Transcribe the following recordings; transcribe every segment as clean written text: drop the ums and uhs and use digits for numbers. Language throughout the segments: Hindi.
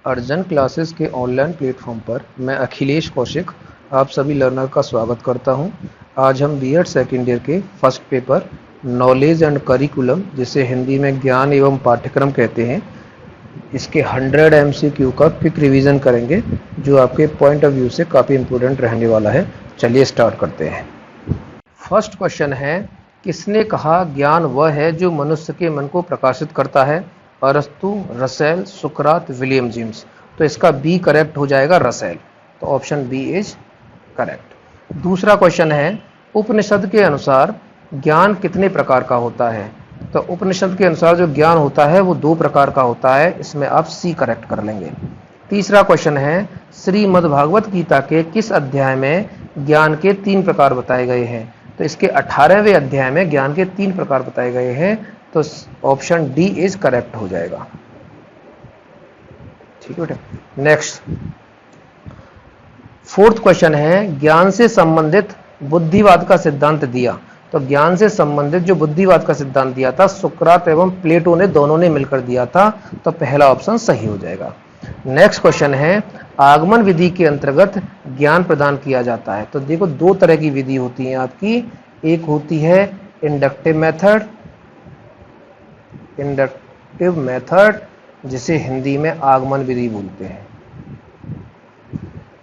अर्जन क्लासेस के ऑनलाइन प्लेटफॉर्म पर मैं अखिलेश कौशिक आप सभी लर्नर का स्वागत करता हूं। आज हम बीएड सेकेंड ईयर के first paper knowledge and curriculum, जिसे हिंदी में ज्ञान एवं पाठ्यक्रम कहते हैं, इसके 100 MCQ का क्विक रिवीजन करेंगे, जो आपके पॉइंट ऑफ व्यू से काफ़ी इम्पोर्टेंट रहने वाला है। चलिए स्टार्ट करते हैं। फर्स्ट क्वेश्चन है, किसने कहा ज्ञान वह है जो मनुष्य के मन को प्रकाशित करता है? अरस्तु, रसेल, सुकरात, विलियम जेम्स। तो इसका बी करेक्ट हो जाएगा, रसेल। तो ऑप्शन बी इज करेक्ट। दूसरा क्वेश्चन है, उपनिषद के अनुसार ज्ञान कितने प्रकार का होता है? तो उपनिषद के अनुसार जो ज्ञान होता है वो 2 प्रकार का होता है। इसमें आप सी करेक्ट कर लेंगे। तीसरा क्वेश्चन है, श्रीमद्भागवत गीता के किस अध्याय में ज्ञान के 3 प्रकार बताए गए हैं? तो इसके 18वें अध्याय में ज्ञान के 3 प्रकार बताए गए हैं। तो ऑप्शन डी इज करेक्ट हो जाएगा। ठीक है बेटा। नेक्स्ट, फोर्थ क्वेश्चन है, ज्ञान से संबंधित बुद्धिवाद का सिद्धांत दिया। तो ज्ञान से संबंधित जो बुद्धिवाद का सिद्धांत दिया था, सुकरात एवं प्लेटो ने दोनों ने मिलकर दिया था। तो पहला ऑप्शन सही हो जाएगा। नेक्स्ट क्वेश्चन है, आगमन विधि के अंतर्गत ज्ञान प्रदान किया जाता है। तो देखो 2 तरह की विधि होती है आपकी। एक होती है इंडक्टिव मेथड, जिसे हिंदी में आगमन विधि बोलते हैं।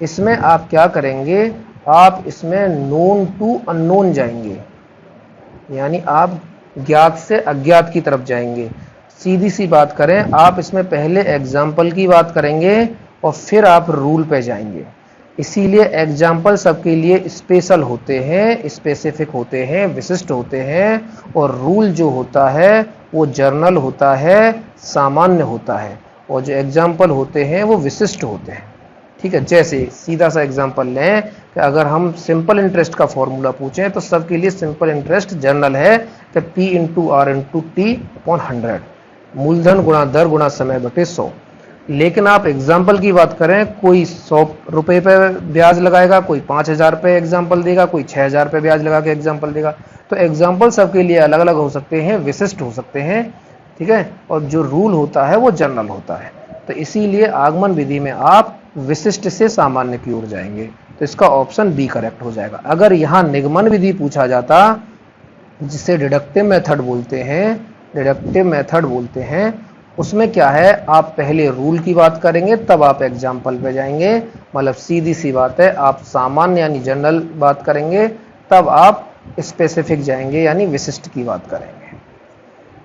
इसमें आप क्या करेंगे, आप इसमें नोन टू अननोन जाएंगे, यानी आप ज्ञात से अज्ञात की तरफ जाएंगे। सीधी सी बात करें, आप इसमें पहले एग्जाम्पल की बात करेंगे और फिर आप रूल पे जाएंगे। इसीलिए एग्जाम्पल सबके लिए स्पेशल होते हैं, स्पेसिफिक होते हैं, विशिष्ट होते हैं, और रूल जो होता है वो जर्नल होता है, सामान्य होता है, और जो एग्जाम्पल होते हैं वो विशिष्ट होते हैं। ठीक है। जैसे सीधा सा एग्जाम्पल लें कि अगर हम सिंपल इंटरेस्ट का फॉर्मूला पूछें तो सबके लिए सिंपल इंटरेस्ट जर्नल है कि P × R × T अपॉन 100, मूलधन गुणा दर गुणा समय बटे 100। लेकिन आप एग्जाम्पल की बात करें, कोई 100 रुपये पे ब्याज लगाएगा, कोई 5000 पे एग्जाम्पल देगा, कोई 6000 पे ब्याज लगा के एग्जाम्पल देगा। तो एग्जाम्पल सबके लिए अलग अलग हो सकते हैं, विशिष्ट हो सकते हैं। ठीक है। और जो रूल होता है वो जनरल होता है। तो इसीलिए आगमन विधि में आप विशिष्ट से सामान्य की ओर जाएंगे। तो इसका ऑप्शन बी करेक्ट हो जाएगा। अगर यहाँ निगमन विधि पूछा जाता, जिसे डिडक्टिव मेथड बोलते हैं, उसमें क्या है, आप पहले रूल की बात करेंगे तब आप एग्जाम्पल पे जाएंगे। मतलब सीधी सी बात है, आप सामान्य यानी जनरल बात करेंगे, तब आप स्पेसिफिक जाएंगे यानी विशिष्ट की बात करेंगे।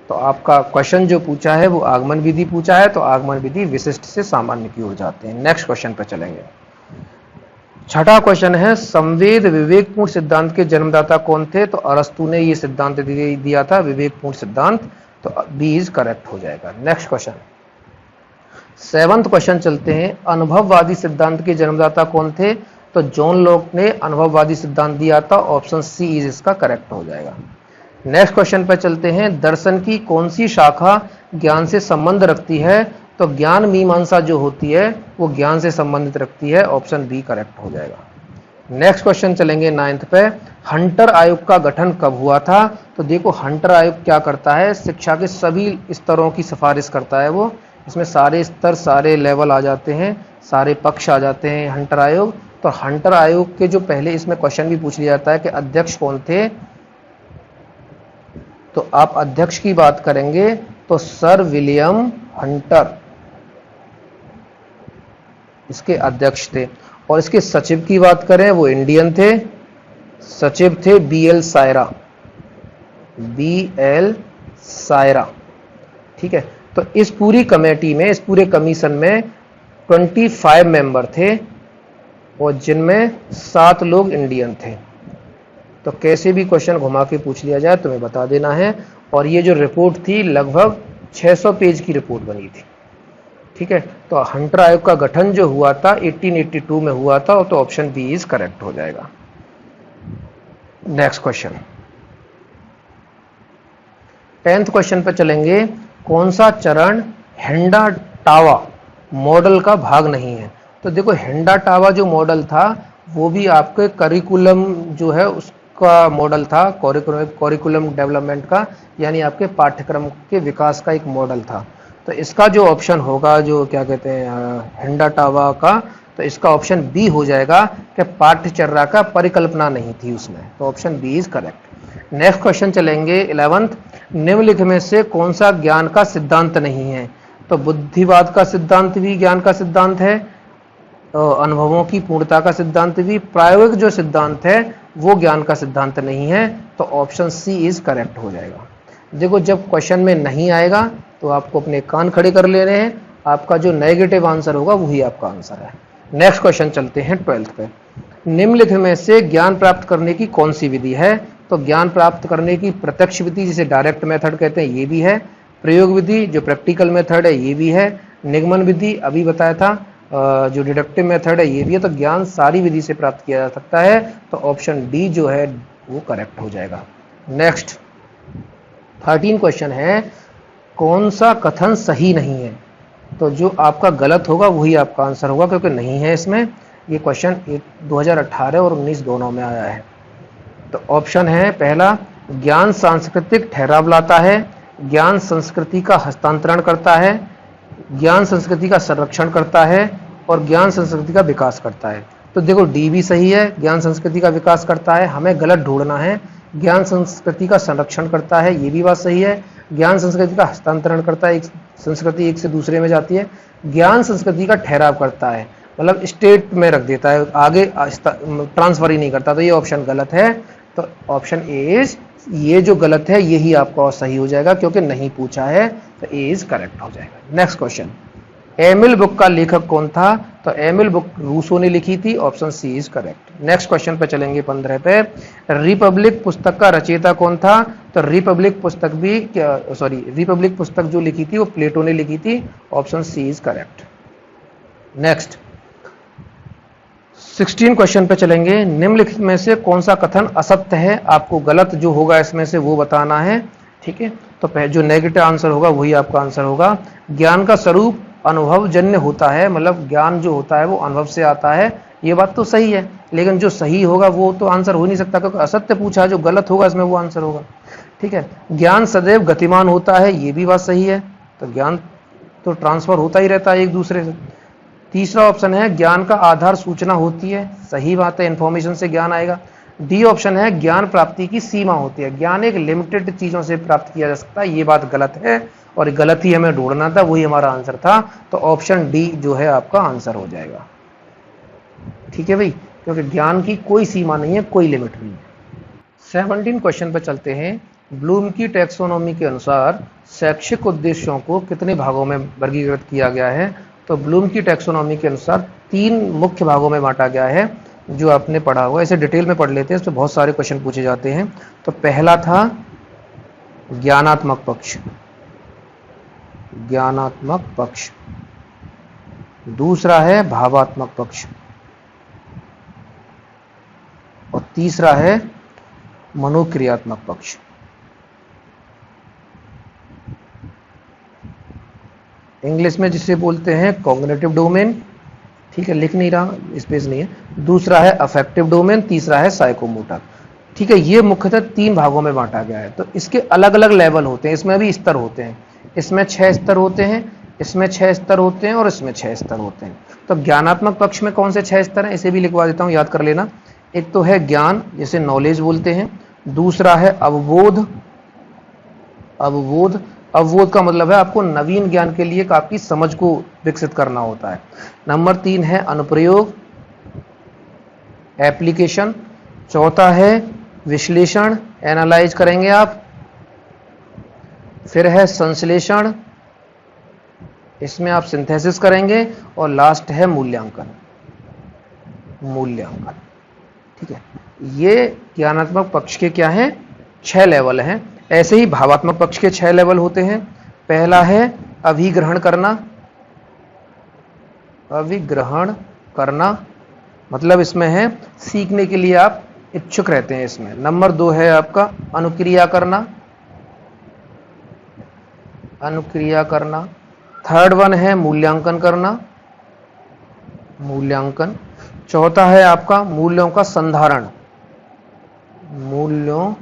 तो आपका क्वेश्चन जो पूछा है वो आगमन विधि पूछा है, तो आगमन विधि विशिष्ट से सामान्य की ओर जाते हैं। नेक्स्ट क्वेश्चन पे चलेंगे। छठा क्वेश्चन है, संवेद विवेकपूर्ण सिद्धांत के जन्मदाता कौन थे? तो अरस्तु ने ये सिद्धांत दिया था, विवेकपूर्ण सिद्धांत। तो बी इज करेक्ट हो जाएगा। नेक्स्ट क्वेश्चन, 7th क्वेश्चन चलते हैं, अनुभववादी सिद्धांत के जन्मदाता कौन थे? तो जॉन लॉक ने अनुभववादी सिद्धांत दिया था। ऑप्शन सी इज इसका करेक्ट हो जाएगा। नेक्स्ट क्वेश्चन पर चलते हैं, दर्शन की कौन सी शाखा ज्ञान से संबंध रखती है? तो ज्ञान मीमांसा जो होती है वो ज्ञान से संबंधित रखती है। ऑप्शन बी करेक्ट हो जाएगा। नेक्स्ट क्वेश्चन चलेंगे 9th पे, हंटर आयोग का गठन कब हुआ था? तो देखो हंटर आयोग क्या करता है, शिक्षा के सभी स्तरों की सिफारिश करता है वो। इसमें सारे स्तर, सारे लेवल आ जाते हैं, सारे पक्ष आ जाते हैं हंटर आयोग। तो हंटर आयोग के जो पहले इसमें क्वेश्चन भी पूछ लिया जाता है कि अध्यक्ष कौन थे, तो आप अध्यक्ष की बात करेंगे तो सर विलियम हंटर इसके अध्यक्ष थे। और इसके सचिव की बात करें, वो इंडियन थे, सचिव थे BL सायरा। ठीक है। तो इस पूरी कमेटी में, इस पूरे कमीशन में 25 मेंबर थे, और जिनमें 7 लोग इंडियन थे। तो कैसे भी क्वेश्चन घुमा के पूछ लिया जाए तुम्हें बता देना है। और ये जो रिपोर्ट थी लगभग 600 पेज की रिपोर्ट बनी थी। ठीक है। तो हंटर आयोग का गठन जो हुआ था 1882 में हुआ था। तो ऑप्शन बी इज करेक्ट हो जाएगा। नेक्स्ट क्वेश्चन, 10th क्वेश्चन पर चलेंगे, कौन सा चरण हेंडा-टावा मॉडल का भाग नहीं है? तो देखो हेंडा-टावा जो मॉडल था वो भी आपके करिकुलम जो है उसका मॉडल था, करिकुलम डेवलपमेंट का, यानी आपके पाठ्यक्रम के विकास का एक मॉडल था। तो इसका जो ऑप्शन होगा, जो क्या कहते हैं हेंडाटावा का, तो इसका ऑप्शन बी हो जाएगा कि पाठ्यचर्या का परिकल्पना नहीं थी उसमें, तो option B is correct. Next question चलेंगे 11th। निम्नलिखित में से कौन सा ज्ञान का सिद्धांत नहीं है? तो बुद्धिवाद का सिद्धांत भी ज्ञान का सिद्धांत है, अनुभवों की पूर्णता का सिद्धांत भी, प्रायोगिक जो सिद्धांत है वो ज्ञान का सिद्धांत नहीं है, तो ऑप्शन सी इज करेक्ट हो जाएगा। देखो जब क्वेश्चन में नहीं आएगा तो आपको अपने कान खड़े कर लेने हैं, आपका जो नेगेटिव आंसर होगा वही आपका आंसर है। नेक्स्ट क्वेश्चन चलते हैं 12th पे। निम्नलिखित में से ज्ञान प्राप्त करने की कौन सी विधि है? तो ज्ञान प्राप्त करने की प्रत्यक्ष विधि जिसे डायरेक्ट मेथड कहते हैं ये भी है, प्रयोग विधि जो प्रैक्टिकल मेथड है ये भी है, निगमन विधि अभी बताया था जो डिडक्टिव मेथड है ये भी है। तो ज्ञान सारी विधि से प्राप्त किया जा सकता है, तो ऑप्शन डी जो है वो करेक्ट हो जाएगा। नेक्स्ट 13 क्वेश्चन है, कौन सा कथन सही नहीं है? तो जो आपका गलत होगा वही आपका आंसर होगा, क्योंकि नहीं है इसमें। ये क्वेश्चन 2018 और 19 दोनों में आया है। तो ऑप्शन है पहला, ज्ञान सांस्कृतिक ठहराव लाता है, ज्ञान संस्कृति का हस्तांतरण करता है, ज्ञान संस्कृति का संरक्षण करता है, और ज्ञान संस्कृति का विकास करता है। तो देखो डी भी सही है, ज्ञान संस्कृति का विकास करता है, हमें गलत ढूंढना है। ज्ञान संस्कृति का संरक्षण करता है, ये भी बात सही है। ज्ञान संस्कृति का हस्तांतरण करता है, एक संस्कृति एक से दूसरे में जाती है। ज्ञान संस्कृति का ठहराव करता है, मतलब स्टेट में रख देता है, आगे ट्रांसफर ही नहीं करता, तो ये ऑप्शन गलत है। तो ऑप्शन ए इज, ये जो गलत है यही आपका सही हो जाएगा, क्योंकि नहीं पूछा है, तो ए इज करेक्ट हो जाएगा। नेक्स्ट क्वेश्चन, एमिल बुक का लेखक कौन था? तो एमिल बुक रूसो ने लिखी थी, option C is correct. Next question पे चलेंगे 15 पे। रिपब्लिक पुस्तक का रचयिता कौन था? तो रिपब्लिक पुस्तक भी रिपब्लिक पुस्तक जो लिखी थी वो प्लेटो ने लिखी थी, option C is correct. Next 16 question पे चलेंगे। निम्नलिखित में से कौन सा कथन असत्य है? आपको गलत जो होगा इसमें से वो बताना है, ठीक है। तो जो नेगेटिव आंसर होगा वही आपका आंसर होगा। ज्ञान का स्वरूप अनुभवजन्य होता है, मतलब ज्ञान जो होता है वो अनुभव से आता है, ये बात तो सही है, लेकिन जो सही होगा वो तो आंसर हो नहीं सकता, क्योंकि असत्य पूछा है, जो गलत होगा इसमें वो आंसर होगा, ठीक है। ज्ञान सदैव गतिमान होता है, ये भी बात सही है, तो ज्ञान तो ट्रांसफर होता ही रहता है एक दूसरे से। तीसरा ऑप्शन है ज्ञान का आधार सूचना होती है, सही बात है, इंफॉर्मेशन से ज्ञान आएगा। डी ऑप्शन है ज्ञान प्राप्ति की सीमा होती है, ज्ञान एक लिमिटेड चीजों से प्राप्त किया जा सकता है, ये बात गलत है, और गलत ही हमें ढूंढना था, वही हमारा आंसर था। तो ऑप्शन डी जो है आपका आंसर हो जाएगा, ठीक है भाई, क्योंकि ज्ञान की कोई सीमा नहीं है, कोई लिमिट नहीं है। 17 क्वेश्चन पर चलते हैं। ब्लूम की टैक्सोनॉमी के अनुसार शैक्षिक उद्देश्यों को कितने भागों में वर्गीकृत किया गया है? तो ब्लूम की टैक्सोनॉमी के अनुसार 3 मुख्य भागों में बांटा गया है, जो आपने पढ़ा होगा। इसे डिटेल में पढ़ लेते हैं, इसमें बहुत सारे क्वेश्चन पूछे जाते हैं। तो पहला था ज्ञानात्मक पक्ष, ज्ञानात्मक पक्ष। दूसरा है भावात्मक पक्ष, और तीसरा है मनोक्रियात्मक पक्ष। इंग्लिश में जिसे बोलते हैं कॉग्निटिव डोमेन, ठीक है, लिख नहीं रहा, स्पेस नहीं है। दूसरा है अफेक्टिव डोमेन, तीसरा है साइकोमोटर, ठीक है। ये मुख्यतः 3 भागों में बांटा गया है। तो इसके अलग अलग लेवल होते हैं, इसमें भी स्तर होते हैं, इसमें 6 स्तर होते हैं, इसमें 6 स्तर होते हैं, और इसमें 6 स्तर होते हैं। तो ज्ञानात्मक पक्ष में कौन से 6 स्तर हैं, इसे भी लिखवा देता हूं, याद कर लेना। एक तो है ज्ञान, जिसे नॉलेज बोलते हैं। दूसरा है अवबोध, अवबोध, अवबोध का मतलब है आपको नवीन ज्ञान के लिए आपकी समझ को विकसित करना होता है। नंबर 3 है अनुप्रयोग, एप्लीकेशन। चौथा है विश्लेषण, एनालाइज करेंगे आप। फिर है संश्लेषण, इसमें आप सिंथेसिस करेंगे। और लास्ट है मूल्यांकन, मूल्यांकन, ठीक है। ये ज्ञानात्मक पक्ष के क्या हैं, 6 लेवल हैं। ऐसे ही भावात्मक पक्ष के 6 लेवल होते हैं। पहला है अभिग्रहण करना, अभिग्रहण करना मतलब इसमें है सीखने के लिए आप इच्छुक रहते हैं इसमें। नंबर 2 है आपका अनुक्रिया करना, अनुक्रिया करना। थर्ड वन है मूल्यांकन करना, मूल्यांकन। चौथा है आपका मूल्यों का संधारण, मूल्यों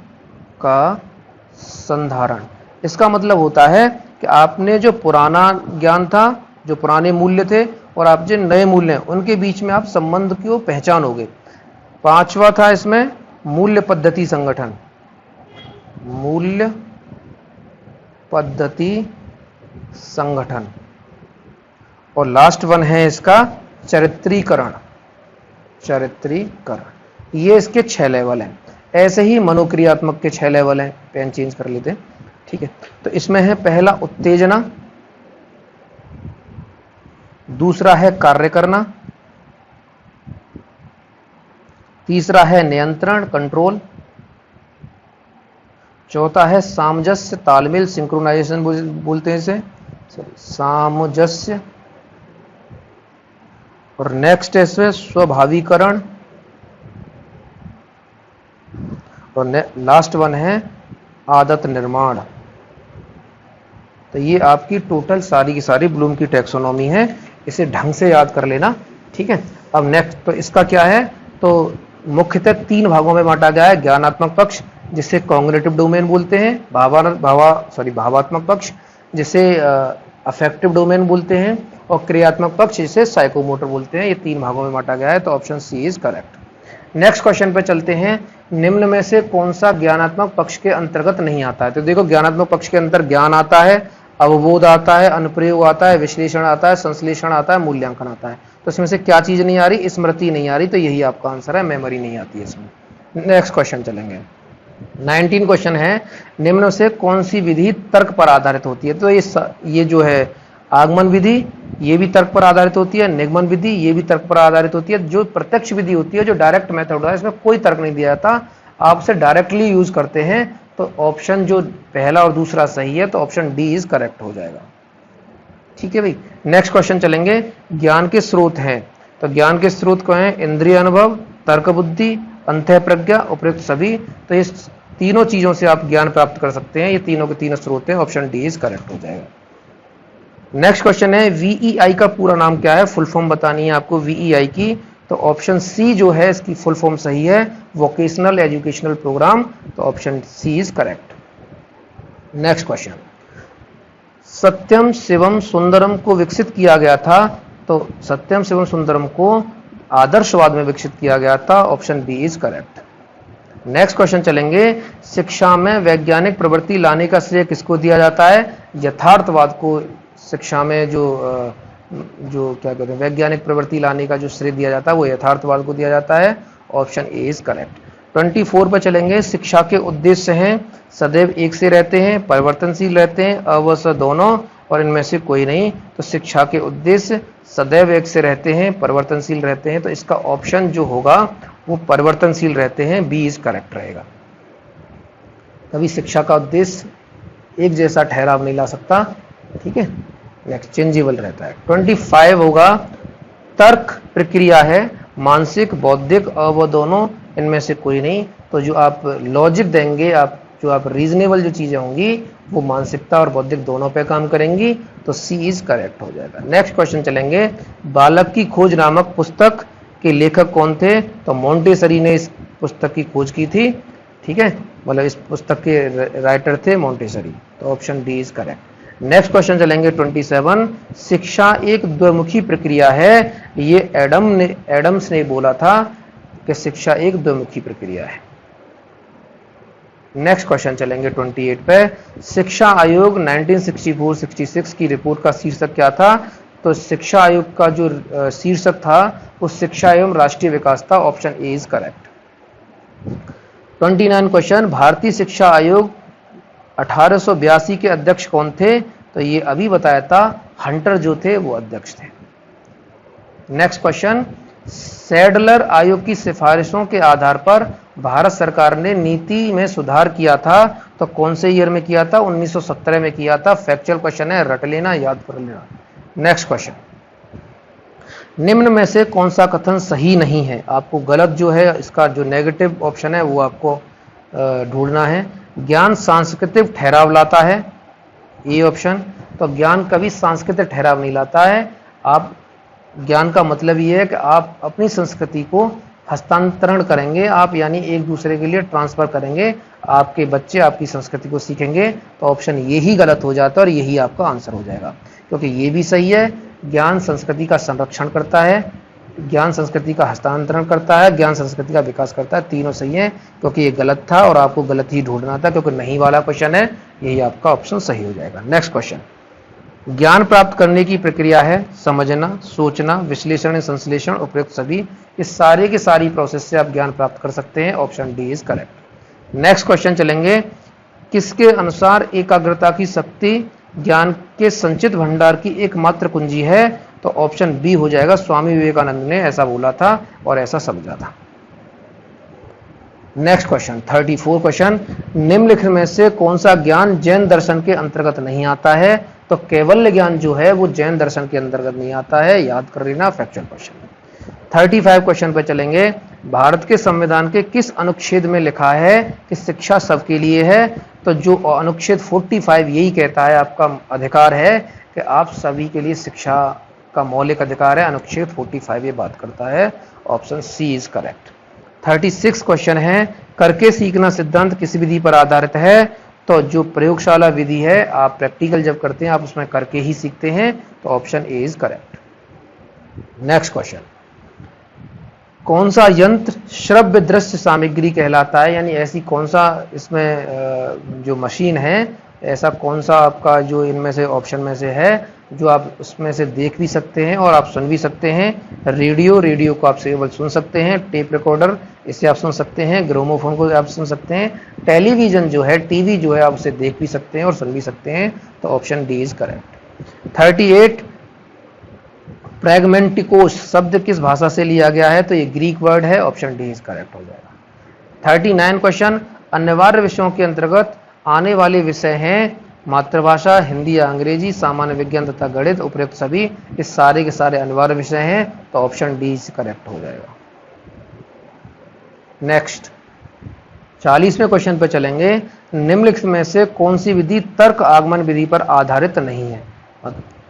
का संधारण। इसका मतलब होता है कि आपने जो पुराना ज्ञान था, जो पुराने मूल्य थे, और आप जो नए मूल्य हैं उनके बीच में आप संबंध को पहचानोगे। पांचवा था इसमें मूल्य पद्धति संगठन, मूल्य पद्धति संगठन। और लास्ट वन है इसका चरित्रीकरण, चरित्रीकरण। ये इसके 6 लेवल हैं। ऐसे ही मनोक्रियात्मक के 6 लेवल हैं। पेन चेंज कर लेते हैं, ठीक है। तो इसमें है पहला उत्तेजना, दूसरा है कार्य करना, तीसरा है नियंत्रण कंट्रोल, चौथा है सामंजस्य तालमेल सिंक्रोनाइजेशन बोलते हैं इसे, सामंजस्य। और नेक्स्ट है इसमें स्वाभाविकरण, और लास्ट वन है आदत निर्माण। तो ये आपकी टोटल सारी की सारी ब्लूम की टैक्सोनॉमी है, इसे ढंग से याद कर लेना, ठीक है। अब नेक्स्ट तो इसका क्या है, तो मुख्यतः 3 भागों में बांटा गया है। ज्ञानात्मक पक्ष जिसे कॉग्निटिव डोमेन बोलते हैं, भावात्मक पक्ष जिसे अफेक्टिव डोमेन बोलते हैं, और क्रियात्मक पक्ष जिसे साइकोमोटर बोलते हैं। ये 3 भागों में बांटा गया है, तो option C is correct. Next question पे चलते हैं। निम्न में से कौन सा ज्ञानात्मक पक्ष के अंतर्गत नहीं आता है? तो देखो, ज्ञानात्मक पक्ष के अंदर ज्ञान आता है, अवबोध आता है, अनुप्रयोग आता है, विश्लेषण आता है, संश्लेषण आता है, मूल्यांकन आता है। तो इसमें से क्या चीज नहीं आ रही? स्मृति नहीं आ रही। तो यही आपका आंसर है, मेमोरी नहीं आती है इसमें। नेक्स्ट क्वेश्चन चलेंगे। 19 क्वेश्चन है, निम्न से कौन सी विधि तर्क पर आधारित होती है? तो ये जो है आगमन विधि, ये भी तर्क पर आधारित होती है। निगमन विधि, ये भी तर्क पर आधारित होती है। जो प्रत्यक्ष विधि होती है, जो डायरेक्ट मेथड होता है, इसमें कोई तर्क नहीं दिया जाता, आप उसे डायरेक्टली यूज करते हैं। तो ऑप्शन जो पहला और दूसरा सही है, तो ऑप्शन डी इज करेक्ट हो जाएगा, ठीक है भाई। नेक्स्ट क्वेश्चन चलेंगे। ज्ञान के स्रोत हैं, तो ज्ञान के स्रोत को हैं इंद्रिय अनुभव, तर्क बुद्धि, अंतः प्रज्ञा, उपयुक्त सभी। तो इस तीनों चीजों से आप ज्ञान प्राप्त कर सकते हैं। ये तीनों के तीनों स्रोत हैं, ऑप्शन डी इज करेक्ट हो जाएगा। नेक्स्ट क्वेश्चन है, वीईआई का पूरा नाम क्या है? फुल फॉर्म बतानी है आपको वीईआई की। तो ऑप्शन सी जो है इसकी फुल फॉर्म सही है, वोकेशनल एजुकेशनल प्रोग्राम। तो option C is correct. Next question, सत्यम शिवम सुंदरम को विकसित किया गया था। तो सत्यम शिवम सुंदरम को आदर्शवाद में विकसित किया गया था। Option B is correct. Next question चलेंगे। शिक्षा में वैज्ञानिक प्रवृत्ति लाने का श्रेय किसको दिया जाता है? यथार्थवाद को शिक्षा में जो क्या कहते हैं, वैज्ञानिक प्रवृत्ति लाने का जो श्रेय दिया जाता है वो यथार्थवाद को दिया जाता है। Option A is correct. 24 पर चलेंगे। शिक्षा के उद्देश्य हैं सदैव एक से रहते हैं, परिवर्तनशील रहते हैं, अवश्य दोनों, और इनमें से कोई नहीं। तो शिक्षा के उद्देश्य सदैव एक से रहते हैं, परिवर्तनशील रहते हैं। तो इसका ऑप्शन जो होगा वो परिवर्तनशील रहते हैं, बी इज करेक्ट रहेगा। कभी शिक्षा का उद्देश्य एक जैसा ठहराव नहीं ला सकता, ठीक है। नेक्स्ट, चेंजेबल रहता है। 25 होगा, तर्क प्रक्रिया है, मानसिक बौद्धिक वो दोनों, इनमें से कोई नहीं। तो जो आप लॉजिक देंगे, जो आप रीजनेबल जो चीजें होंगी वो मानसिकता और बौद्धिक दोनों पे काम करेंगी। तो सी इज करेक्ट हो जाएगा। नेक्स्ट क्वेश्चन चलेंगे। बालक की खोज नामक पुस्तक के लेखक कौन थे? तो मोंटेसरी ने इस पुस्तक की खोज की थी, ठीक है, मतलब इस पुस्तक के राइटर थे मोंटेसरी। तो option D is correct. Next question चलेंगे 27। शिक्षा एक द्विमुखी प्रक्रिया है। ये एडम्स ने बोला था कि शिक्षा एक द्विमुखी प्रक्रिया है। नेक्स्ट क्वेश्चन चलेंगे 28 पे। शिक्षा आयोग 1964-66 की रिपोर्ट का शीर्षक क्या था? तो शिक्षा आयोग का जो शीर्षक था वो शिक्षा एवं राष्ट्रीय विकास था। Option A is correct. 29 question. भारतीय शिक्षा आयोग 1882 के अध्यक्ष कौन थे? तो ये अभी बताया था, हंटर जो थे वो अध्यक्ष थे। Next question. सैडलर आयोग की सिफारिशों के आधार पर भारत सरकार ने नीति में सुधार किया था। तो कौन से ईयर में किया था? 1917 में किया था। फैक्चुअल क्वेश्चन है, रट लेना, याद कर लेना। Next question. निम्न में से कौन सा कथन सही नहीं है? आपको गलत जो है इसका जो नेगेटिव ऑप्शन है वो आपको ढूंढना है। ज्ञान सांस्कृतिक ठहराव लाता है, ये ऑप्शन। तो ज्ञान कभी सांस्कृतिक ठहराव नहीं लाता है। आप ज्ञान का मतलब ये है कि आप अपनी संस्कृति को हस्तांतरण करेंगे आप, यानी एक दूसरे के लिए ट्रांसफर करेंगे, आपके बच्चे आपकी संस्कृति को सीखेंगे, तो ऑप्शन ये ही गलत हो जाता है और यही आपका आंसर हो जाएगा। क्योंकि ये भी सही है, ज्ञान संस्कृति का संरक्षण करता है, ज्ञान संस्कृति का हस्तांतरण करता है, ज्ञान संस्कृति का विकास करता है, तीनों सही है। क्योंकि ये गलत था और आपको गलत ही ढूंढना था, क्योंकि नहीं वाला क्वेश्चन है, यही आपका ऑप्शन सही हो जाएगा। नेक्स्ट क्वेश्चन, ज्ञान प्राप्त करने की प्रक्रिया है समझना, सोचना, विश्लेषण, संश्लेषण, उपयुक्त सभी। इस सारे की सारी प्रोसेस से आप ज्ञान प्राप्त कर सकते हैं, option D is correct. Next question चलेंगे, किसके अनुसार एकाग्रता की शक्ति ज्ञान के संचित भंडार की एकमात्र कुंजी है, तो ऑप्शन बी हो जाएगा। स्वामी विवेकानंद ने ऐसा बोला था और ऐसा समझा था। नेक्स्ट क्वेश्चन 34 क्वेश्चन, निम्नलिखित में से कौन सा ज्ञान जैन दर्शन के अंतर्गत नहीं आता है, तो कैवल्य ज्ञान जो है वो जैन दर्शन के अंतर्गत नहीं आता है, याद कर लेना, फैक्चुअल क्वेश्चन। 35 क्वेश्चन पे चलेंगे, भारत के संविधान के किस अनुच्छेद में लिखा है कि शिक्षा सबके लिए है, तो जो अनुच्छेद 45 यही कहता है, आपका अधिकार है कि आप सभी के लिए शिक्षा का मौलिक अधिकार है, अनुच्छेद 45 ये बात करता है, option C is correct. 36 question है, करके सीखना सिद्धांत किस विधि पर आधारित है, तो जो प्रयोगशाला विधि है, आप प्रैक्टिकल जब करते हैं आप उसमें करके ही सीखते हैं, तो option A is correct. Next question, कौन सा यंत्र श्रव्य दृश्य सामग्री कहलाता है, यानी ऐसी कौन सा इसमें जो मशीन है, ऐसा कौन सा आपका जो इनमें से ऑप्शन में से है जो आप उसमें से देख भी सकते हैं और आप सुन भी सकते हैं। रेडियो को आप केवल सुन सकते हैं, टेप रिकॉर्डर इसे आप सुन सकते हैं, ग्रामोफोन को आप सुन सकते हैं, टेलीविजन जो है, टीवी जो है, आप उसे देख भी सकते हैं और सुन भी सकते हैं, तो ऑप्शन डी इज करेक्ट। 38 प्रैग्मेंटिकोस शब्द किस भाषा से लिया गया है, तो ये ग्रीक वर्ड है, ऑप्शन डी इज करेक्ट हो जाएगा। 39 क्वेश्चन, अनिवार्य विषयों के अंतर्गत आने वाले विषय हैं मातृभाषा, हिंदी या अंग्रेजी, सामान्य विज्ञान तथा गणित, उपयुक्त सभी। इस सारे के सारे अनिवार्य विषय हैं, तो ऑप्शन डी इज करेक्ट हो जाएगा। नेक्स्ट 40वें क्वेश्चन पे चलेंगे, निम्नलिखित में से कौन सी विधि तर्क आगमन विधि पर आधारित नहीं है।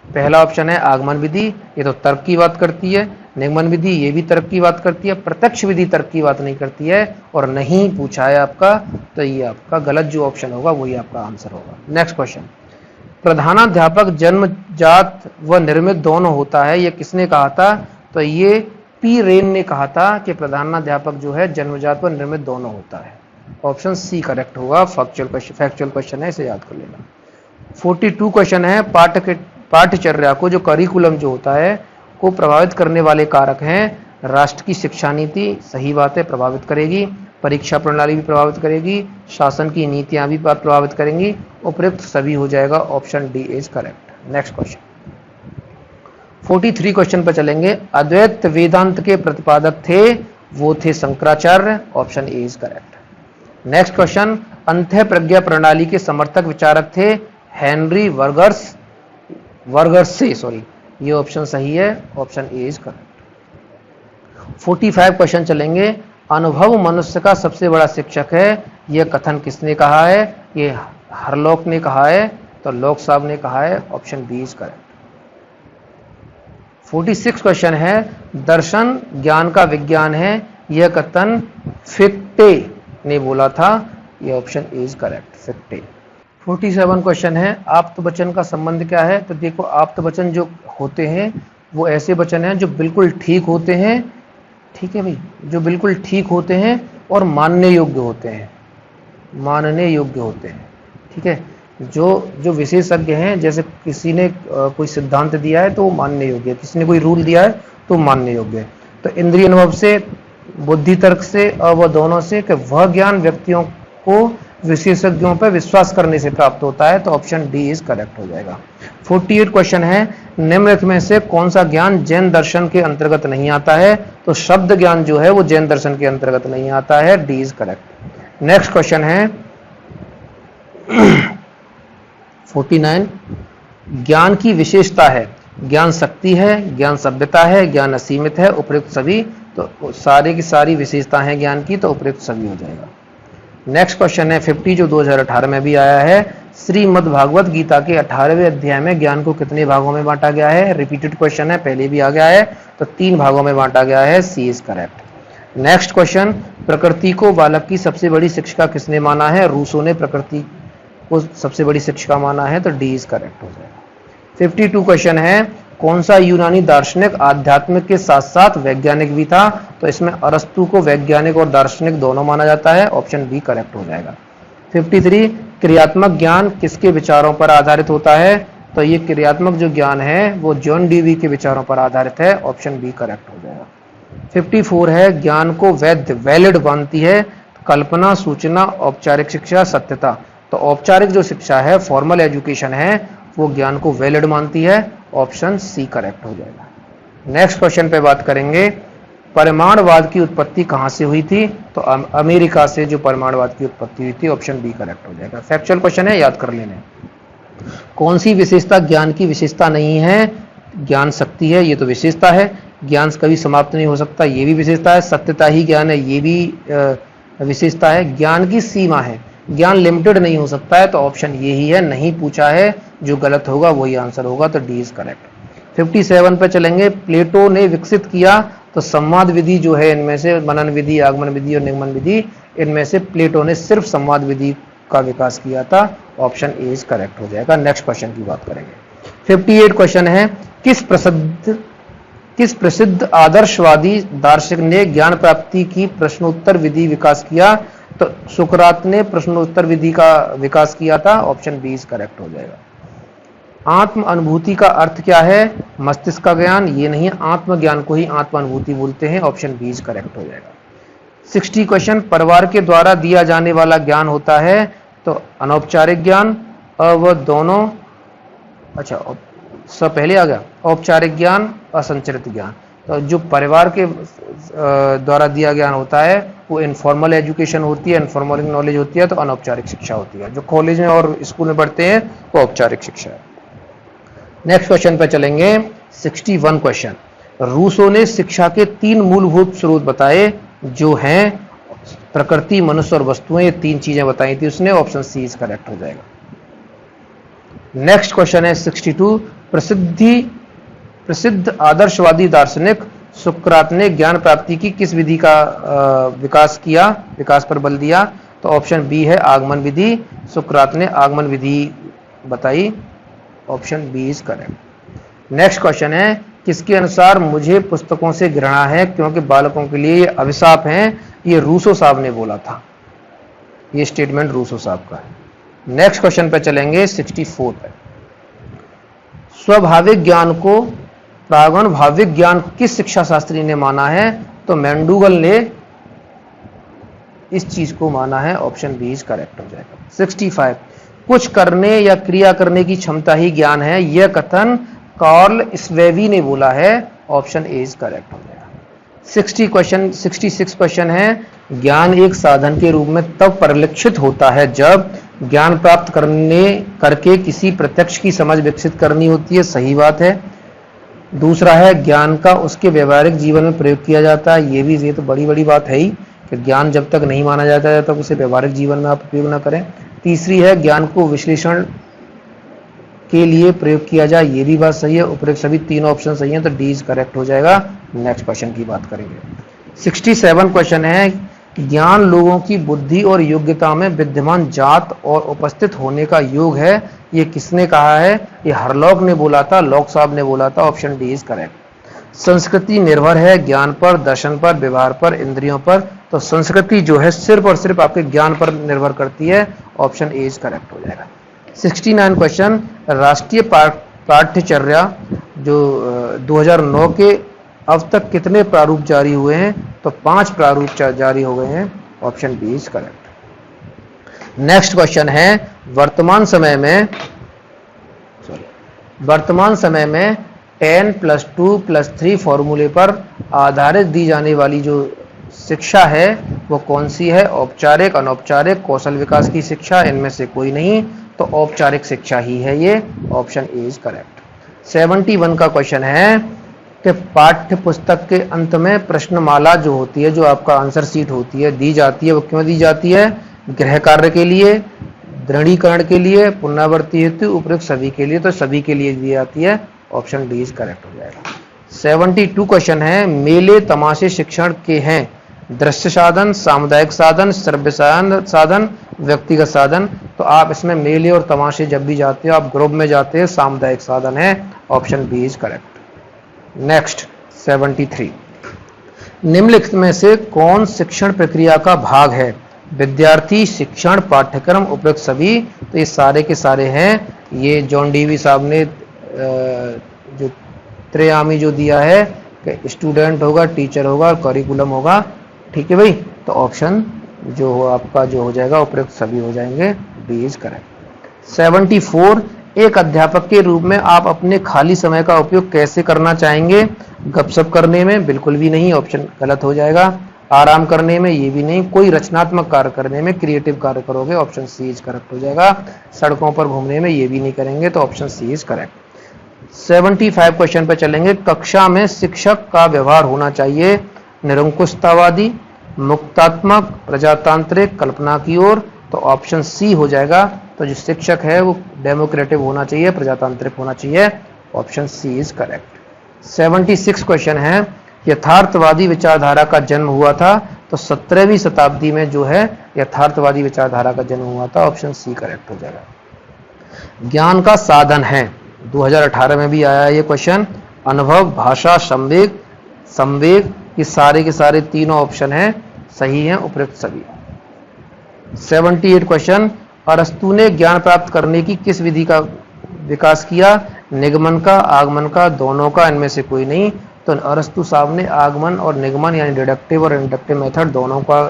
पहला ऑप्शन है आगमन विधि, ये तो तर्क की बात करती है। निगमन विधि ये भी तर्क की बात करती है। प्रत्यक्ष विधि तर्क की बात नहीं करती है और नहीं पूछा है आपका, तो ये आपका गलत जो ऑप्शन होगा वही आपका आंसर होगा। नेक्स्ट क्वेश्चन, प्रधानाध्यापक जन्मजात व निर्मित दोनों होता है, ये किसने कहा था, तो ये पी रेन ने कहा था कि प्रधानाध्यापक जो है जन्मजात व निर्मित दोनों होता है, ऑप्शन सी करेक्ट होगा। फैक्चुअल क्वेश्चन है, इसे याद कर लेना। 42 क्वेश्चन है, पाठ्यचर्या को जो करिकुलम जो होता है को प्रभावित करने वाले कारक हैं। राष्ट्र की शिक्षा नीति, सही बात है, प्रभावित करेगी। परीक्षा प्रणाली भी प्रभावित करेगी, शासन की नीतियां भी प्रभावित करेंगी, उपयुक्त सभी हो जाएगा, option D is correct. Next question 43 question पर चलेंगे, अद्वैत वेदांत के प्रतिपादक थे, वो थे Shankaracharya, option A is correct. Next question, अंतः प्रज्ञा प्रणाली के समर्थक विचारक थे हेनरी वर्गर्से, ये ऑप्शन सही है, option A is correct. 45 question चलेंगे, अनुभव मनुष्य का सबसे बड़ा शिक्षक है, यह कथन किसने कहा है, ये हरलॉक ने कहा है, तो लॉक साहब ने कहा है, option B is correct. 46 question है, दर्शन ज्ञान का विज्ञान है, यह कथन फिक्टे ने बोला था, यह option A is correct, फिक्टे। 47 question है, आप्तवचन का संबंध क्या है, तो देखो आप्तवचन जो होते हैं वो ऐसे वचन हैं जो बिल्कुल ठीक होते हैं, ठीक है भाई, जो बिल्कुल ठीक होते हैं और मानने योग्य होते हैं, ठीक है। जो विशेषज्ञ हैं, जैसे किसी ने कोई सिद्धांत दिया है तो वो मानने योग्य है, किसी ने कोई रूल दिया है तो मानने योग्य है। तो इंद्रिय अनुभव से, बुद्धि तर्क से और वह दोनों से कि वह ज्ञान व्यक्तियों को विशेषज्ञों पर विश्वास करने से प्राप्त होता है, तो ऑप्शन डी इज करेक्ट हो जाएगा। 48 क्वेश्चन है, निम्नलिखित में से कौन सा ज्ञान जैन दर्शन के अंतर्गत नहीं आता है, तो शब्द ज्ञान जो है वो जैन दर्शन के अंतर्गत नहीं आता है, D is correct. Next question है 49, ज्ञान की विशेषता है, ज्ञान शक्ति है, ज्ञान सभ्यता है, ज्ञान असीमित है, उपयुक्त सभी, तो सारी की सारी विशेषता है ज्ञान की, तो उपयुक्त सभी हो जाएगा। नेक्स्ट क्वेश्चन है 50, जो 2018 में भी आया है, श्रीमद् भागवत गीता के 18वें अध्याय में ज्ञान को कितने भागों में बांटा गया है, रिपीटेड क्वेश्चन है, पहले भी आ गया है, तो 3 भागों में बांटा गया है, सी इज करेक्ट। नेक्स्ट क्वेश्चन, प्रकृति को बालक की सबसे बड़ी शिक्षिका किसने माना है? रूसो ने प्रकृति को सबसे बड़ी शिक्षिका माना है, तो डी इज करेक्ट हो जाएगा। 52 क्वेश्चन है, कौन सा यूनानी दार्शनिक आध्यात्मिक के साथ साथ वैज्ञानिक भी था? तो इसमें अरस्तु को वैज्ञानिक और दार्शनिक दोनों माना जाता है, ऑप्शन बी करेक्ट हो जाएगा। 53, क्रियात्मक ज्ञान किसके विचारों पर आधारित होता है? तो ये क्रियात्मक जो ज्ञान है वो जॉन डीवी के विचारों पर आधारित है, ऑप्शन बी करेक्ट हो जाएगा। 54 है, ज्ञान को वैलिड मानती है कल्पना, सूचना, औपचारिक शिक्षा, सत्यता। तो औपचारिक जो शिक्षा है, फॉर्मल एजुकेशन है, वो ज्ञान को वैलिड मानती है, ऑप्शन सी करेक्ट हो जाएगा। नेक्स्ट क्वेश्चन पे बात करेंगे, परमाणुवाद की उत्पत्ति कहां से हुई थी? तो अमेरिका से जो परमाणुवाद की उत्पत्ति हुई थी, ऑप्शन बी करेक्ट हो जाएगा। फैक्चुअल क्वेश्चन है, याद कर लेने। कौन सी विशेषता ज्ञान की विशेषता नहीं है? ज्ञान शक्ति है, ये तो विशेषता है। ज्ञान कभी समाप्त नहीं हो सकता, ये भी विशेषता है। सत्यता ही ज्ञान है, ये भी विशेषता है। ज्ञान की सीमा है, ज्ञान लिमिटेड नहीं हो सकता है, तो ऑप्शन यही है, नहीं पूछा है, जो गलत होगा वही आंसर होगा, तो डी इज करेक्ट। 57 पे चलेंगे, प्लेटो ने विकसित किया, तो संवाद विधि जो है, इनमें से मनन विधि, आगमन विधि और निगमन विधि, इनमें से प्लेटो ने सिर्फ संवाद विधि का विकास किया था, ऑप्शन ए इज करेक्ट हो जाएगा। नेक्स्ट क्वेश्चन की बात करेंगे। 58 क्वेश्चन है, किस प्रसिद्ध आदर्शवादी दार्शनिक ने ज्ञान प्राप्ति की प्रश्नोत्तर विधि विकास किया? तो सुकरात ने प्रश्नोत्तर विधि का विकास किया था, ऑप्शन बी इज करेक्ट हो जाएगा। आत्म अनुभूति का अर्थ क्या है? मस्तिष्क का ज्ञान, ये नहीं, आत्मज्ञान को ही आत्म अनुभूति बोलते हैं, ऑप्शन बी इज करेक्ट हो जाएगा। 60 क्वेश्चन, परिवार के द्वारा दिया जाने वाला ज्ञान होता है, तो अनौपचारिक ज्ञान, व दोनों, अच्छा सब पहले आ गया, औपचारिक ज्ञान, असंचरित ज्ञान। तो जो परिवार के द्वारा दिया ज्ञान होता है वो इनफॉर्मल एजुकेशन होती है, इनफॉर्मल नॉलेज होती है, तो अनौपचारिक शिक्षा होती है। जो कॉलेज में और स्कूल में पढ़ते हैं वो औपचारिक शिक्षा है। नेक्स्ट क्वेश्चन पे चलेंगे, 61 क्वेश्चन, रूसो ने शिक्षा के 3 मूलभूत स्रोत बताए, जो हैं प्रकृति, मनुष्य और वस्तुएं, ये 3 चीजें बताई थी उसने, ऑप्शन सी इज करेक्ट हो जाएगा। नेक्स्ट क्वेश्चन है 62, प्रसिद्ध आदर्शवादी दार्शनिक सुकरात ने ज्ञान प्राप्ति की किस विधि का विकास पर बल दिया? तो ऑप्शन बी है आगमन विधि, सुकरात ने आगमन विधि बताई, option B is correct. Next question है, किसके अनुसार मुझे पुस्तकों से घृणा है क्योंकि बालकों के लिए ये अभिशाप हैं? ये रूसो साहब ने बोला था, ये स्टेटमेंट रूसो साहब का है। नेक्स्ट क्वेश्चन पे चलेंगे 64 पे, स्वाभाविक ज्ञान को प्रागणभाविक ज्ञान किस शिक्षा शास्त्री ने माना है? तो मैंडूगल ने इस चीज को माना है, ऑप्शन बी इज करेक्ट हो जाएगा। 65, कुछ करने या क्रिया करने की क्षमता ही ज्ञान है, यह कथन कार्ल स्वेवी ने बोला है, ऑप्शन ए इज करेक्ट हो जाएगा। 66 क्वेश्चन है, ज्ञान एक साधन के रूप में तब परिलक्षित होता है जब ज्ञान प्राप्त करके किसी प्रत्यक्ष की समझ विकसित करनी होती है, सही बात है। दूसरा है, ज्ञान का उसके व्यवहारिक जीवन में प्रयोग किया जाता है, ये तो बड़ी बात है ही कि ज्ञान जब तक नहीं माना जाता है तब तो उसे व्यवहारिक जीवन में आप उपयोग ना करें। तीसरी है, ज्ञान को विश्लेषण के लिए प्रयोग किया जाए, ये भी बात सही है। उपरोक्त सभी 3 ऑप्शन सही हैं, तो डी इज करेक्ट हो जाएगा। नेक्स्ट क्वेश्चन की बात करेंगे। 67 क्वेश्चन है, ज्ञान लोगों की बुद्धि और योग्यता में विद्यमान जात और उपस्थित होने का योग है, ये किसने कहा है? ये हरलॉक ने बोला था, लॉक साहब ने बोला था, ऑप्शन डी इज करेक्ट। संस्कृति निर्भर है ज्ञान पर, दर्शन पर, व्यवहार पर, इंद्रियों पर, तो संस्कृति जो है सिर्फ और सिर्फ आपके ज्ञान पर निर्भर करती है, ऑप्शन ए इज करेक्ट हो जाएगा। 69 क्वेश्चन, राष्ट्रीय पाठ्यचर्या जो 2009 के अब तक कितने प्रारूप जारी हुए हैं? तो 5 प्रारूप जारी हो गए हैं, option B is correct. Next question है, वर्तमान समय में 10+2+3 फॉर्मूले पर आधारित दी जाने वाली जो शिक्षा है वो कौन सी है? औपचारिक, अनौपचारिक, कौशल विकास की शिक्षा, इनमें से कोई नहीं, तो औपचारिक शिक्षा ही है ये, ऑप्शन ए इज करेक्ट। 71 का क्वेश्चन है कि पाठ्य पुस्तक के अंत में प्रश्नमाला जो होती है, जो आपका आंसर शीट होती है, दी जाती है, वो क्यों दी जाती है? गृह कार्य के लिए, दृढ़ीकरण के लिए, पुनरावृत्ति हेतु, उपयुक्त सभी के लिए, तो सभी के लिए दी जाती है, ऑप्शन डी इज करेक्ट हो जाएगा। 72 क्वेश्चन है, मेले तमाशे शिक्षण के हैं, दृश्य साधन, सामुदायिक साधन, श्रव्य साधन, व्यक्तिगत साधन। तो आप इसमें मेले और तमाशे जब भी जाते हो, आप ग्रुप में जाते हो, सामुदायिक साधन है, option B is correct. Next 73, निम्नलिखित में से कौन शिक्षण प्रक्रिया का भाग है? विद्यार्थी, शिक्षण, पाठ्यक्रम, उपयुक्त सभी। तो ये सारे के सारे हैं। ये जॉन डीवी साहब ने जो त्रियामी जो दिया है कि स्टूडेंट होगा, टीचर होगा, करिकुलम होगा। ठीक है भाई, तो ऑप्शन जो हो आपका जो हो जाएगा उपयुक्त सभी हो जाएंगे, बी इज करेक्ट। 74, एक अध्यापक के रूप में आप अपने खाली समय का उपयोग कैसे करना चाहेंगे? गपशप करने में? बिल्कुल भी नहीं, ऑप्शन गलत हो जाएगा। आराम करने में? ये भी नहीं। कोई रचनात्मक कार्य करने में, क्रिएटिव कार्य करोगे, ऑप्शन सी इज करेक्ट हो जाएगा। सड़कों पर घूमने में? ये भी नहीं करेंगे, तो option C is correct. 75 question पे चलेंगे। कक्षा में शिक्षक का व्यवहार होना चाहिए निरंकुशतावादी, मुक्तात्मक, प्रजातांत्रिक, कल्पना की ओर। तो ऑप्शन सी हो जाएगा। तो जो शिक्षक है वो डेमोक्रेटिक होना चाहिए, प्रजातांत्रिक होना चाहिए, option C is correct. 76 question है, यथार्थवादी विचारधारा का जन्म हुआ था? तो 17वीं शताब्दी में जो है यथार्थवादी विचारधारा का जन्म हुआ था, ऑप्शन सी करेक्ट हो जाएगा। ज्ञान का साधन है, 2018 में भी आया ये क्वेश्चन। अनुभव, भाषा, संवेग, ये सारे के सारे तीनों ऑप्शन हैं, सही हैं, उपयुक्त सभी। 78 क्वेश्चन, अरस्तु ने ज्ञान प्राप्त करने की किस विधि का विकास किया? निगमन का, आगमन का, दोनों का, इनमें से कोई नहीं। तो अरस्तु साहब ने आगमन और निगमन यानी डिडक्टिव और इंडक्टिव मेथड दोनों का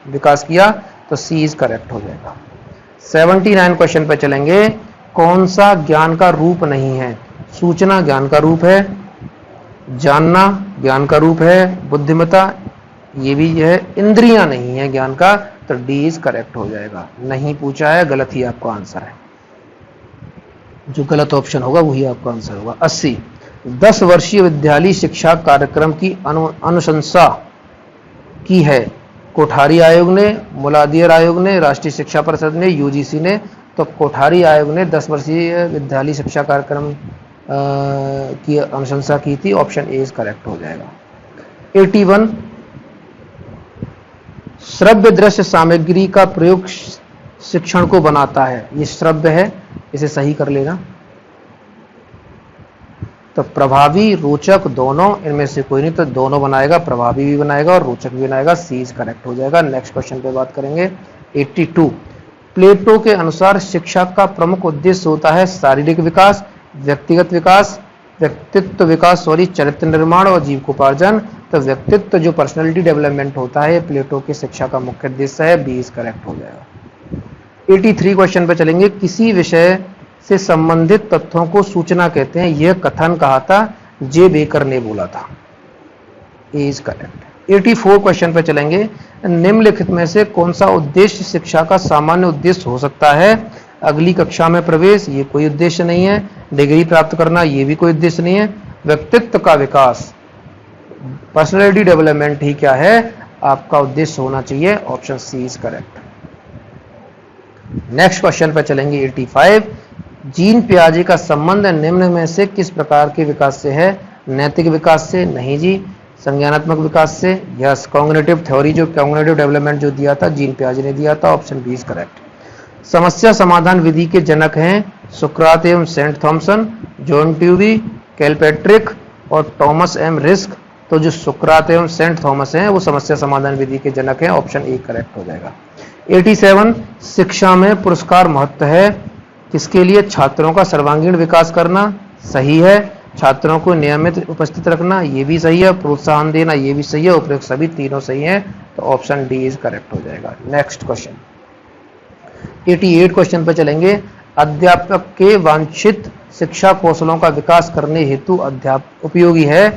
विकास किया, तो सी इज करेक्ट हो जाएगा। 79 क्वेश्चन पे चलेंगे। कौन सा ज्ञान का रूप नहीं है? सूचना ज्ञान का रूप है, जानना ज्ञान का रूप है, बुद्धिमत्ता ये भी है, इंद्रियां नहीं है ज्ञान का, तो डी इज करेक्ट हो जाएगा। नहीं पूछा है, गलत ही आपका आंसर है। जो गलत ऑप्शन होगा वही आपका आंसर होगा। 80, 10 वर्षीय विद्यालय शिक्षा कार्यक्रम की अनुशंसा की है? कोठारी आयोग ने, मुलादियर आयोग ने, राष्ट्रीय शिक्षा परिषद ने, यूजीसी ने। तो कोठारी आयोग ने 10 वर्षीय विद्यालय शिक्षा कार्यक्रम की अनुशंसा की थी, ऑप्शन ए इज करेक्ट हो जाएगा। 81, श्रव्य दृश्य सामग्री का प्रयोग शिक्षण को बनाता है? ये श्रव्य है, इसे सही कर लेना। तो प्रभावी, रोचक, दोनों, इनमें से कोई नहीं, तो दोनों बनाएगा, प्रभावी भी बनाएगा और रोचक भी बनाएगा, सी इज करेक्ट हो जाएगा। नेक्स्ट क्वेश्चन पे बात करेंगे। 82, प्लेटो के अनुसार शिक्षा का प्रमुख उद्देश्य होता है शारीरिक विकास, व्यक्तिगत विकास, व्यक्तित्व विकास, चरित्र निर्माण और जीविकोपार्जन। तो व्यक्तित्व जो पर्सनैलिटी डेवलपमेंट होता है, प्लेटो की शिक्षा का मुख्य उद्देश्य है, बी इज करेक्ट हो जाएगा। 83 क्वेश्चन पे चलेंगे। किसी विषय से संबंधित तथ्यों को सूचना कहते हैं, यह कथन कहा था? जे बेकर ने बोला था, ए इज करेक्ट। 84 क्वेश्चन पे चलेंगे। निम्नलिखित में से कौन सा उद्देश्य शिक्षा का सामान्य उद्देश्य हो सकता है? अगली कक्षा में प्रवेश, ये कोई उद्देश्य नहीं है। डिग्री प्राप्त करना, ये भी कोई उद्देश्य नहीं है। व्यक्तित्व का विकास, पर्सनैलिटी डेवलपमेंट ही क्या है आपका उद्देश्य होना चाहिए, option C is correct. Next question पर चलेंगे। 85, जीन पियाजे का संबंध निम्न में से किस प्रकार के विकास से है? नैतिक विकास से? नहीं जी। संज्ञानात्मक विकास से? यस। कॉग्निटिव थ्योरी जो कॉग्निटिव डेवलपमेंट जो दिया था जीन पियाजे ने दिया था, ऑप्शन बी इज करेक्ट। समस्या समाधान विधि के जनक हैं सुकरात एवं सेंट थॉमसन, जॉन ट्यूरी, कैलपेट्रिक और टॉमस एम रिस्क। तो जो सुकरात एवं सेंट थॉमस हैं वो समस्या समाधान विधि के जनक हैं, ऑप्शन ए करेक्ट हो जाएगा। 87, शिक्षा में पुरस्कार महत्व है किसके लिए? छात्रों का सर्वांगीण विकास करना, सही है। छात्रों को नियमित उपस्थित रखना, ये भी सही है। प्रोत्साहन देना, ये भी सही है। उपयुक्त सभी तीनों सही हैं, तो ऑप्शन डी इज करेक्ट हो जाएगा। नेक्स्ट क्वेश्चन 88 क्वेश्चन पर चलेंगे। अध्यापक के वांछित शिक्षा कौशलों का विकास करने हेतु अध्यापक उपयोगी है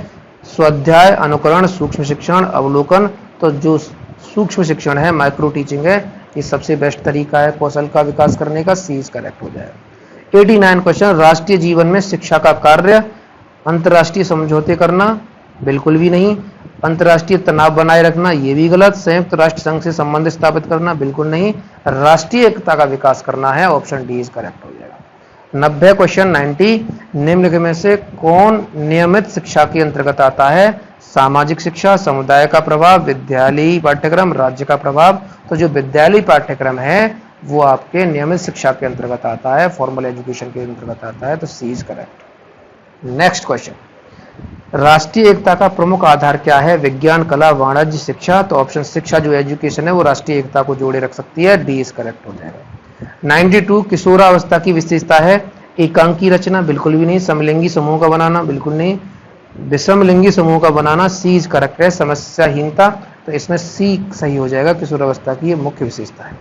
स्वाध्याय, अनुकरण, सूक्ष्म शिक्षण, अवलोकन। तो जो सूक्ष्म शिक्षण है, माइक्रो टीचिंग है, ये सबसे बेस्ट तरीका है कौशल का विकास करने का, सी इज करेक्ट हो जाएगा। 89 क्वेश्चन, राष्ट्रीय जीवन में शिक्षा का कार्य अंतर्राष्ट्रीय समझौते करना, बिल्कुल भी नहीं। अंतर्राष्ट्रीय तनाव बनाए रखना, ये भी गलत। संयुक्त राष्ट्र संघ से संबंध स्थापित करना, बिल्कुल नहीं। राष्ट्रीय एकता का विकास करना है, ऑप्शन डी इज करेक्ट हो जाएगा। 90 क्वेश्चन 90, निम्नलिखित में से कौन नियमित शिक्षा के अंतर्गत आता है? सामाजिक शिक्षा, समुदाय का प्रभाव, विद्यालयी पाठ्यक्रम, राज्य का प्रभाव। तो जो विद्यालयी पाठ्यक्रम है वो आपके नियमित शिक्षा के अंतर्गत आता है, फॉर्मल एजुकेशन के अंतर्गत आता है, तो सी इज करेक्ट। नेक्स्ट क्वेश्चन, राष्ट्रीय एकता का प्रमुख आधार क्या है? विज्ञान, कला, वाणिज्य, शिक्षा। तो ऑप्शन शिक्षा जो एजुकेशन है वो राष्ट्रीय एकता को जोड़े रख सकती है, डी इज करेक्ट हो जाएगा। 92 किशोरावस्था की विशेषता है? एकांकी रचना, बिल्कुल भी नहीं। समलिंगी समूह का बनाना, बिल्कुल नहीं। विषमलिंगी समूह का बनाना, सी इज करेक्ट है। समस्याहीनता, तो इसमें सी सही हो जाएगा, किशोरावस्था की ये मुख्य विशेषता है।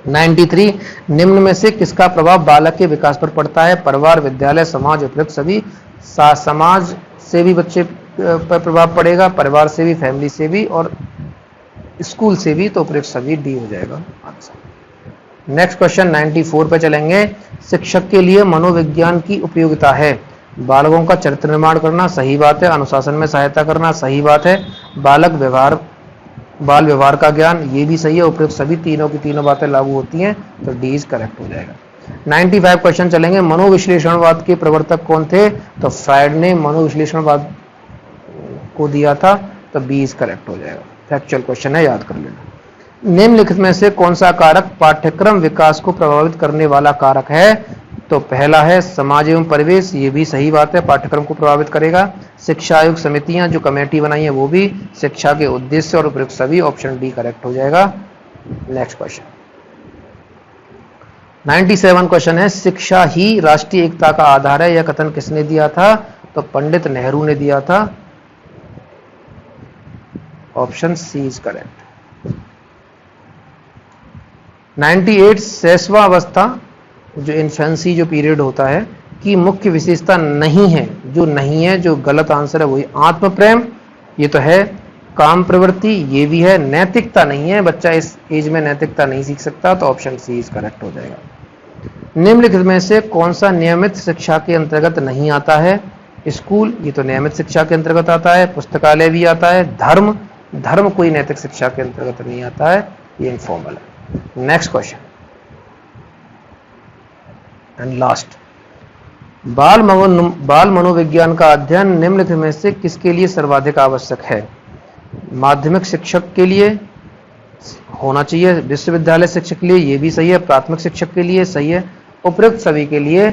93 निम्न में से किसका प्रभाव बालक के विकास पर पड़ता है? परिवार, विद्यालय, समाज, उपयुक्त सभी। समाज से भी बच्चे पर प्रभाव पड़ेगा, परिवार से भी, फैमिली से भी, और स्कूल से भी, तो उपयुक्त सभी, डी हो जाएगा आंसर। नेक्स्ट क्वेश्चन 94 पे चलेंगे। शिक्षक के लिए मनोविज्ञान की उपयोगिता है? बालकों का चरित्र निर्माण करना, सही बात है। अनुशासन में सहायता करना, सही बात है। बाल व्यवहार का ज्ञान, ये भी सही है। उपयुक्त सभी, तीनों की तीनों बातें लागू होती हैं, तो डी इज करेक्ट हो जाएगा। 95 क्वेश्चन चलेंगे। मनोविश्लेषणवाद के प्रवर्तक कौन थे? तो फ्रायड ने मनोविश्लेषणवाद को दिया था, तो बी इज करेक्ट हो जाएगा। फैक्चुअल क्वेश्चन है, याद कर लेना। निम्नलिखित में से कौन सा कारक पाठ्यक्रम विकास को प्रभावित करने वाला कारक है? तो पहला है समाज एवं परिवेश, ये भी सही बात है, पाठ्यक्रम को प्रभावित करेगा। शिक्षा आयोग समितियां जो कमेटी बनाई है वो भी। शिक्षा के उद्देश्य और उपयुक्त सभी, ऑप्शन डी करेक्ट हो जाएगा। नेक्स्ट क्वेश्चन 97 क्वेश्चन है, शिक्षा ही राष्ट्रीय एकता का आधार है, यह कथन किसने दिया था? तो पंडित नेहरू ने दिया था, ऑप्शन सी इज करेक्ट। 98 शैशवावस्था जो इन्फेंसी जो पीरियड होता है की मुख्य विशेषता नहीं है, जो नहीं है, जो गलत आंसर है वही आत्म प्रेम, ये तो है। काम प्रवृत्ति, ये भी है। नैतिकता नहीं है, बच्चा इस एज में नैतिकता नहीं सीख सकता, तो ऑप्शन सी इज करेक्ट हो जाएगा। निम्नलिखित में से कौन सा नियमित शिक्षा के अंतर्गत नहीं आता है? स्कूल, ये तो नियमित शिक्षा के अंतर्गत आता है। पुस्तकालय भी आता है। धर्म कोई नैतिक शिक्षा के अंतर्गत नहीं आता है, ये इनफॉर्मल है। नेक्स्ट क्वेश्चन एंड लास्ट, बाल मनोविज्ञान का अध्ययन निम्नलिखित में से किसके लिए सर्वाधिक आवश्यक है? माध्यमिक शिक्षक के लिए होना चाहिए, विश्वविद्यालय शिक्षक के लिए, ये भी सही है। प्राथमिक शिक्षक के लिए सही है। उपयुक्त सभी के लिए,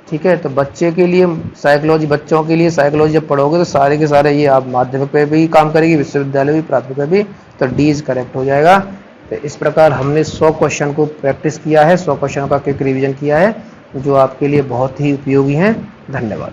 ठीक है। तो बच्चे के लिए साइकोलॉजी, बच्चों के लिए साइकोलॉजी जब पढ़ोगे तो सारे के सारे ये आप माध्यमिक पे भी काम करेगी, विश्वविद्यालय भी, प्राथमिक पे भी, तो डी इज करेक्ट हो जाएगा। तो इस प्रकार हमने 100 क्वेश्चन को प्रैक्टिस किया है, 100 क्वेश्चनों का क्विक रिवीजन किया है, जो आपके लिए बहुत ही उपयोगी हैं। धन्यवाद।